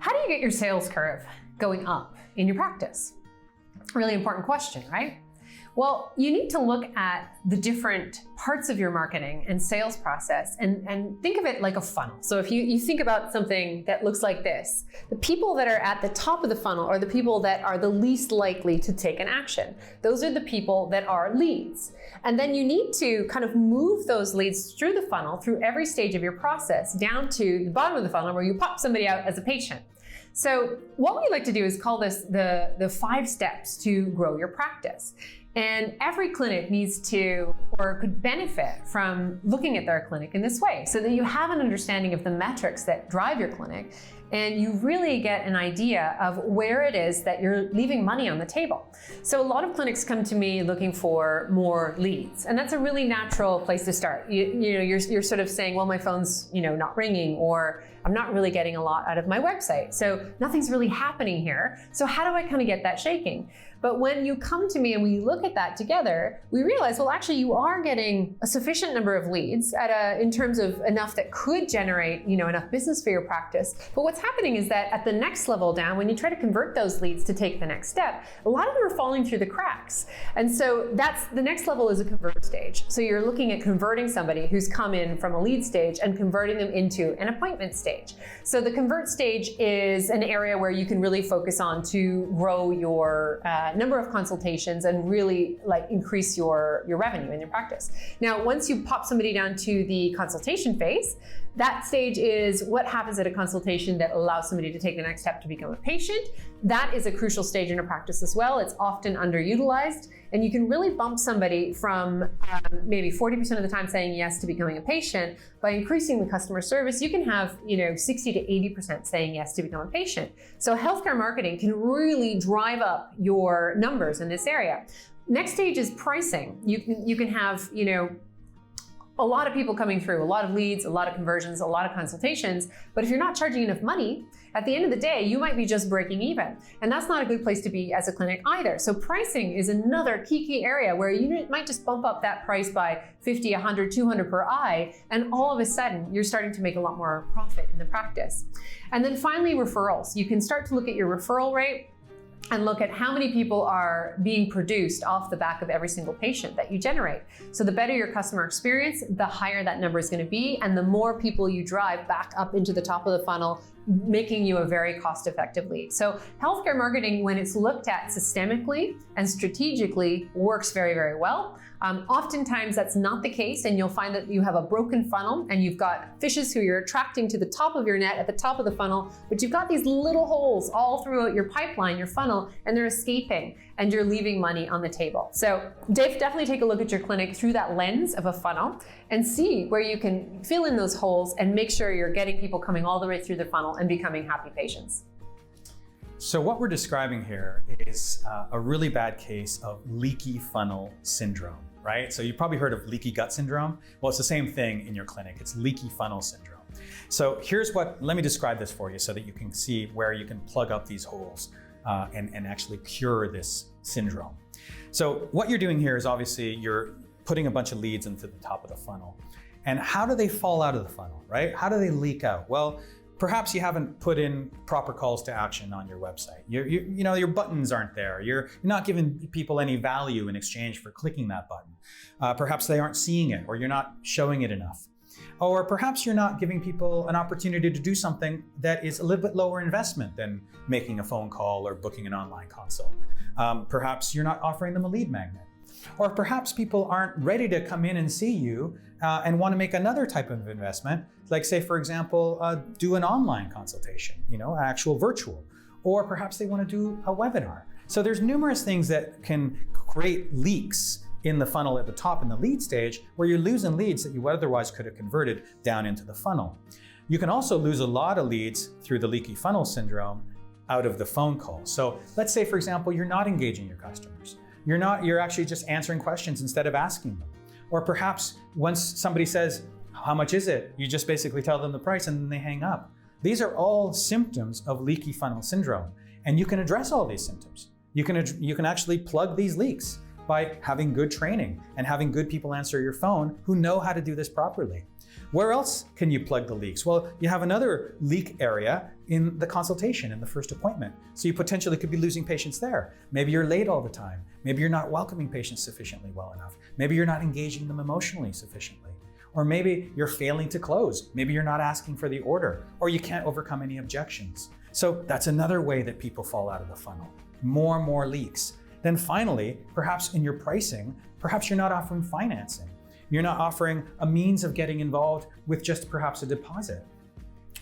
How do you get your sales curve going up in your practice? Really important question, right? Well, you need to look at the different parts of your marketing and sales process and think of it like a funnel. So if you think about something that looks like this, the people that are at the top of the funnel are the people that are the least likely to take an action. Those are the people that are leads. And then you need to kind of move those leads through the funnel, through every stage of your process, down to the bottom of the funnel where you pop somebody out as a patient. So what we like to do is call this the 5 steps to grow your practice. And every clinic needs to or could benefit from looking at their clinic in this way so that you have an understanding of the metrics that drive your clinic and you really get an idea of where it is that you're leaving money on the table. So a lot of clinics come to me looking for more leads, and that's a really natural place to start. You're sort of saying, well, my phone's not ringing, or I'm not really getting a lot out of my website, so nothing's really happening here. So how do I kind of get that shaking? But when you come to me and we look at that together, we realize, well, actually you are getting a sufficient number of leads in terms of enough that could generate, enough business for your practice. But what's happening is that at the next level down, when you try to convert those leads to take the next step, a lot of them are falling through the cracks. And so that's the next level is a convert stage. So you're looking at converting somebody who's come in from a lead stage and converting them into an appointment stage. So the convert stage is an area where you can really focus on to grow your number of consultations and really increase your revenue in your practice. Now, once you pop somebody down to the consultation phase, that stage is what happens at a consultation that allows somebody to take the next step to become a patient. That is a crucial stage in a practice as well. It's often underutilized, and you can really bump somebody from maybe 40% of the time saying yes to becoming a patient. By increasing the customer service, you can have 60 to 80% saying yes to become a patient. So healthcare marketing can really drive up your numbers in this area. Next stage is pricing. You can have a lot of people coming through, a lot of leads, a lot of conversions, a lot of consultations, but if you're not charging enough money, at the end of the day, you might be just breaking even. And that's not a good place to be as a clinic either. So pricing is another key area where you might just bump up that price by 50, 100, 200 per eye, and all of a sudden, you're starting to make a lot more profit in the practice. And then finally, referrals. You can start to look at your referral rate and look at how many people are being produced off the back of every single patient that you generate. So the better your customer experience, the higher that number is going to be, and the more people you drive back up into the top of the funnel, making you a very cost-effective lead. So healthcare marketing, when it's looked at systemically and strategically, works very, very well. Oftentimes that's not the case, and you'll find that you have a broken funnel and you've got fishes who you're attracting to the top of your net at the top of the funnel, but you've got these little holes all throughout your pipeline, your funnel, and they're escaping and you're leaving money on the table. So definitely take a look at your clinic through that lens of a funnel and see where you can fill in those holes and make sure you're getting people coming all the way through the funnel and becoming happy patients. So what we're describing here is a really bad case of leaky funnel syndrome, right? So you've probably heard of leaky gut syndrome. Well, it's the same thing in your clinic. It's leaky funnel syndrome. So let me describe this for you so that you can see where you can plug up these holes and actually cure this syndrome. So what you're doing here is obviously you're putting a bunch of leads into the top of the funnel. And how do they fall out of the funnel, right? How do they leak out? Well, perhaps you haven't put in proper calls to action on your website. Your buttons aren't there. You're not giving people any value in exchange for clicking that button. Perhaps they aren't seeing it, or you're not showing it enough. Or perhaps you're not giving people an opportunity to do something that is a little bit lower investment than making a phone call or booking an online consult. Perhaps you're not offering them a lead magnet. Or perhaps people aren't ready to come in and see you and want to make another type of investment, like say, for example, do an online consultation, actual virtual. Or perhaps they want to do a webinar. So there's numerous things that can create leaks in the funnel at the top in the lead stage where you're losing leads that you otherwise could have converted down into the funnel. You can also lose a lot of leads through the leaky funnel syndrome out of the phone call. So let's say, for example, you're not engaging your customers. You're actually just answering questions instead of asking them. Or perhaps once somebody says, how much is it? You just basically tell them the price and then they hang up. These are all symptoms of leaky funnel syndrome. And you can address all these symptoms. You can actually plug these leaks by having good training and having good people answer your phone who know how to do this properly. Where else can you plug the leaks? Well, you have another leak area in the consultation, in the first appointment. So you potentially could be losing patients there. Maybe you're late all the time. Maybe you're not welcoming patients sufficiently well enough. Maybe you're not engaging them emotionally sufficiently. Or maybe you're failing to close. Maybe you're not asking for the order, or you can't overcome any objections. So that's another way that people fall out of the funnel. More and more leaks. Then finally, perhaps in your pricing, perhaps you're not offering financing. You're not offering a means of getting involved with just perhaps a deposit.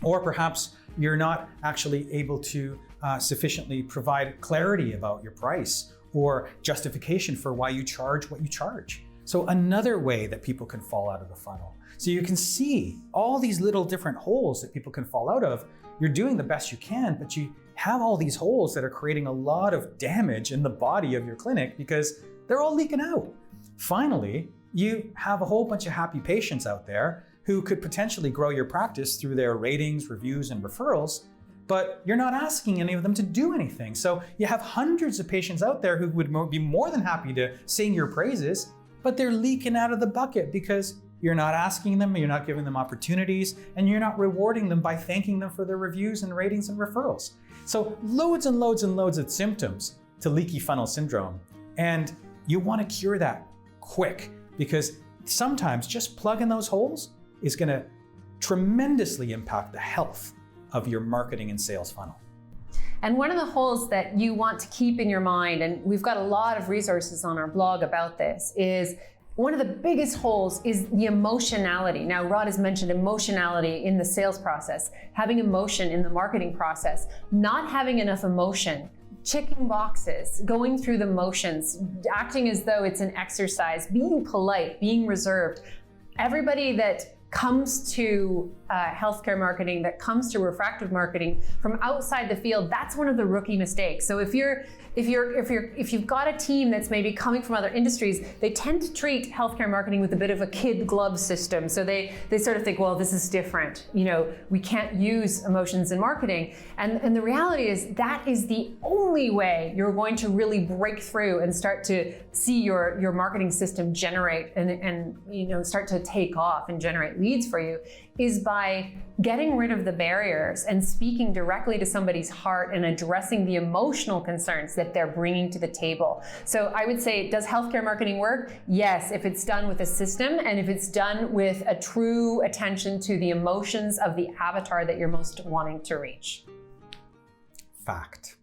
Or perhaps you're not actually able to sufficiently provide clarity about your price or justification for why you charge what you charge. So another way that people can fall out of the funnel. So you can see all these little different holes that people can fall out of. You're doing the best you can, but you have all these holes that are creating a lot of damage in the body of your clinic because they're all leaking out. Finally, you have a whole bunch of happy patients out there who could potentially grow your practice through their ratings, reviews, and referrals, but you're not asking any of them to do anything. So you have hundreds of patients out there who would be more than happy to sing your praises, but they're leaking out of the bucket because you're not asking them, you're not giving them opportunities, and you're not rewarding them by thanking them for their reviews and ratings and referrals. So loads and loads and loads of symptoms to leaky funnel syndrome. And you want to cure that quick, because sometimes just plugging those holes is going to tremendously impact the health of your marketing and sales funnel. And one of the holes that you want to keep in your mind, and we've got a lot of resources on our blog about this, is one of the biggest holes is the emotionality. Now, Rod has mentioned emotionality in the sales process, having emotion in the marketing process, not having enough emotion, checking boxes, going through the motions, acting as though it's an exercise, being polite, being reserved. Everybody that comes to healthcare marketing, that comes to refractive marketing from outside the field, that's one of the rookie mistakes. So if you've got a team that's maybe coming from other industries, they tend to treat healthcare marketing with a bit of a kid glove system. So they sort of think, well, this is different. You know, we can't use emotions in marketing. And the reality is that is the only way you're going to really break through and start to see your marketing system generate and you know, start to take off and generate leads for you, is by getting rid of the barriers and speaking directly to somebody's heart and addressing the emotional concerns that they're bringing to the table. So I would say, does healthcare marketing work? Yes, if it's done with a system and if it's done with a true attention to the emotions of the avatar that you're most wanting to reach. Fact.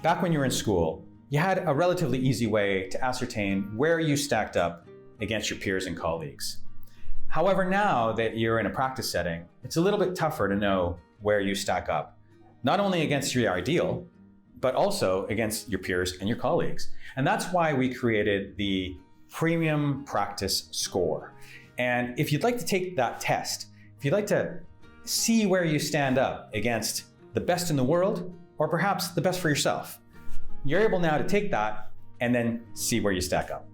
Back when you were in school, you had a relatively easy way to ascertain where you stacked up against your peers and colleagues. However, now that you're in a practice setting, it's a little bit tougher to know where you stack up, not only against your ideal, but also against your peers and your colleagues. And that's why we created the Premium Practice Score. And if you'd like to take that test, if you'd like to see where you stand up against the best in the world, or perhaps the best for yourself, you're able now to take that and then see where you stack up.